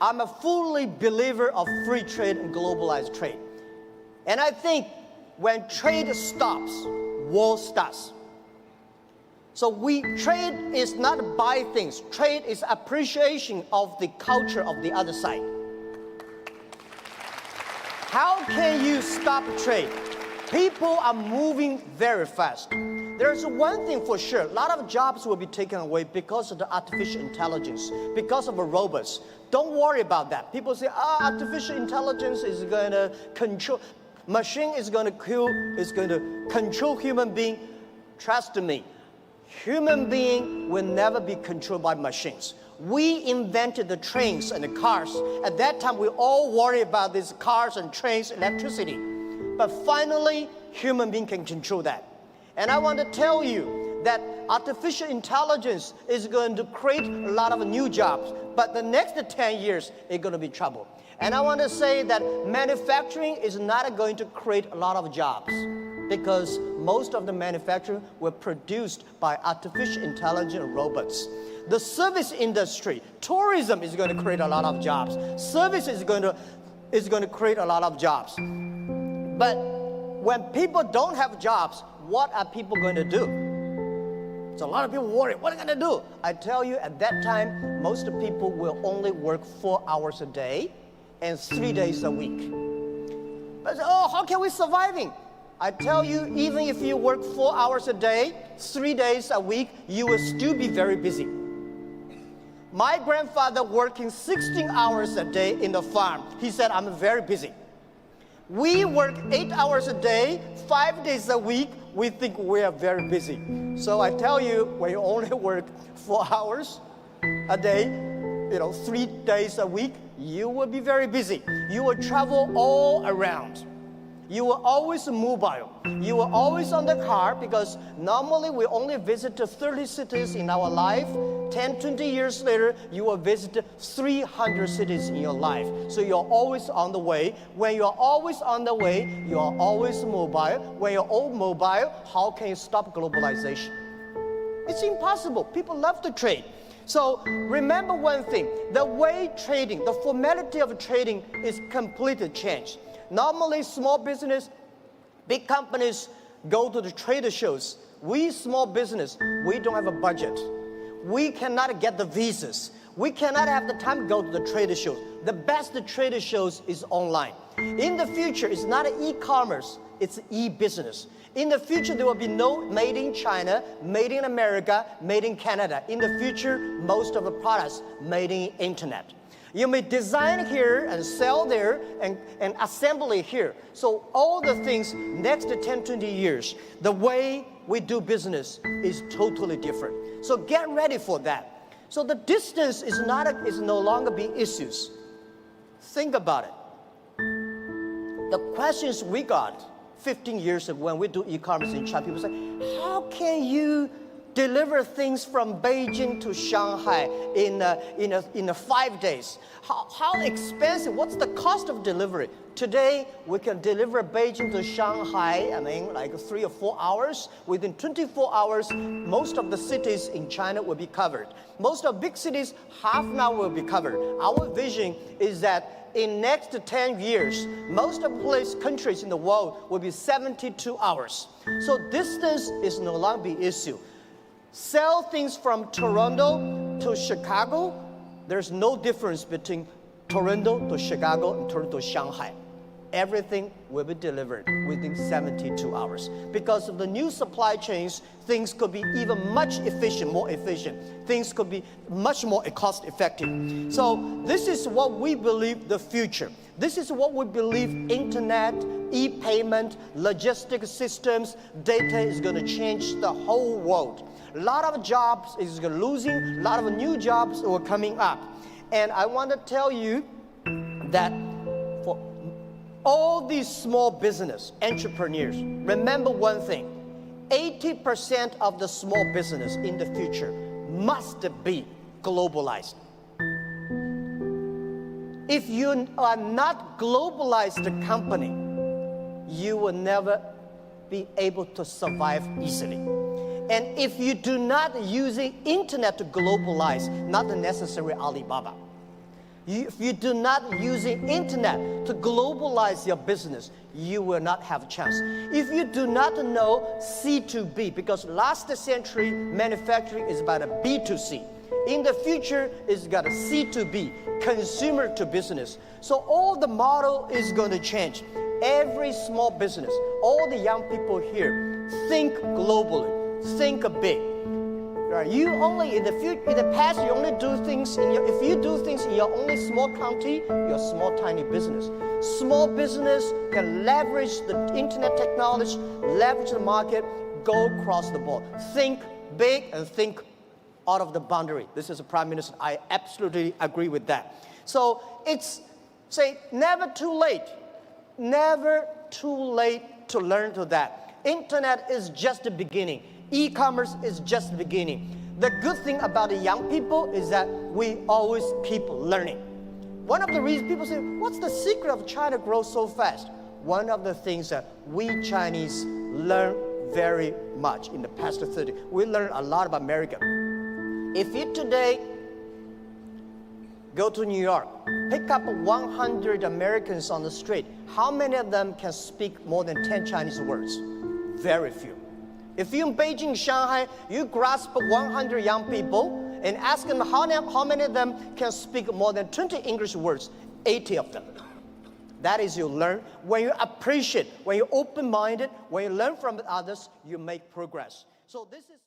I'm a fully believer of free trade and globalized trade. And I think when trade stops, war starts. So trade is not buy things. Trade is appreciation of the culture of the other side. How can you stop trade? People are moving very fast. There's one thing for sure, a lot of jobs will be taken away because of the artificial intelligence, because of the robots. Don't worry about that. People say, artificial intelligence is going to control, machine is going to control human being. Trust me, human being will never be controlled by machines. We invented the trains and the cars. At that time, we all worry about these cars and trains, electricity. But finally, human being can control that. And I want to tell you that artificial intelligence is going to create a lot of new jobs. But the next 10 years, it's going to be trouble. And I want to say that manufacturing is not going to create a lot of jobs, because most of the manufacturing were produced by artificial intelligent robots. The service industry, tourism is going to create a lot of jobs. Service is going to create a lot of jobs. But when people don't have jobs, what are people going to do? So a lot of people worry, what are they going to do? I tell you, at that time, most people will only work 4 hours a day and 3 days a week. But how can we surviving? I tell you, even if you work 4 hours a day, 3 days a week, you will still be very busy. My grandfather working 16 hours a day in the farm. He said, I'm very busy. We work 8 hours a day, 5 days a week. We think we are very busy. So I tell you, when you only work 4 hours a day, 3 days a week, you will be very busy. You will travel all around. You will always mobile. You will always on the car, because normally we only visit 30 cities in our life. 10, 20 years later, you will visit 300 cities in your life. So you're always on the way. When you're always on the way, you are always mobile. When you're all mobile, how can you stop globalization? It's impossible. People love to trade. So remember one thing, the way trading, the formality of trading is completely changed. Normally, small business, big companies go to the trade shows. We small business, we don't have a budget. We cannot get the visas. We cannot have the time to go to the trade shows. The best trade shows is online. In the future, it's not e-commerce, it's e-business. In the future, there will be no made in China, made in America, made in Canada. In the future, most of the products made in internet. You may design here and sell there and assemble it here. So all the things, next 10, 20 years, the way we do business is totally different. So get ready for that. So the distance is no longer being issues. Think about it. The questions we got 15 years ago when we do e-commerce in China, people say, how can you deliver things from Beijing to Shanghai in 5 days? How expensive? What's the cost of delivery? Today, we can deliver Beijing to Shanghai, like 3 or 4 hours. Within 24 hours, most of the cities in China will be covered. Most of big cities, half an hour will be covered. Our vision is that in next 10 years, most of the countries in the world will be 72 hours. So distance is no longer the issue. Sell things from Toronto to Chicago, there's no difference between Toronto to Chicago and Toronto to Shanghai. Everything will be delivered within 72 hours. Because of the new supply chains, things could be even more efficient. Things could be much more cost effective. So this is what we believe the future. This is what we believe internet, e-payment, logistic systems, data is going to change the whole world. A lot of jobs is losing, a lot of new jobs are coming up. And I want to tell you that for all these small business entrepreneurs, remember one thing, 80% of the small business in the future must be globalized. If you are not globalized company, you will never be able to survive easily. And if you do not use the internet to globalize, not necessarily Alibaba. If you do not use the internet to globalize your business, you will not have a chance. If you do not know C2B, because last century manufacturing is about a B2C. In the future, it's got a C2B, consumer to business. So all the model is going to change. Every small business, all the young people here, think globally, think big. Right? You only in the past, you only do things if you do things in your only small county, you're a small tiny business. Small business can leverage the internet technology, leverage the market, go across the board. Think big and think out of the boundary. This is a Prime Minister. I absolutely agree with that. So it's never too late. Never too late to learn to that. Internet is just the beginning. E-commerce is just the beginning. The good thing about the young people is that we always keep learning. One of the reasons people say, what's the secret of China grow so fast? One of the things that we Chinese learn very much in the past 30. We learn a lot about America. If you today go to New York, pick up 100 Americans on the street, how many of them can speak more than 10 Chinese words? Very few. If you're in Beijing, Shanghai, you grasp 100 young people and ask them how many of them can speak more than 20 English words, 80 of them. That is, you learn. When you appreciate, when you're open-minded, when you learn from others, you make progress. So this is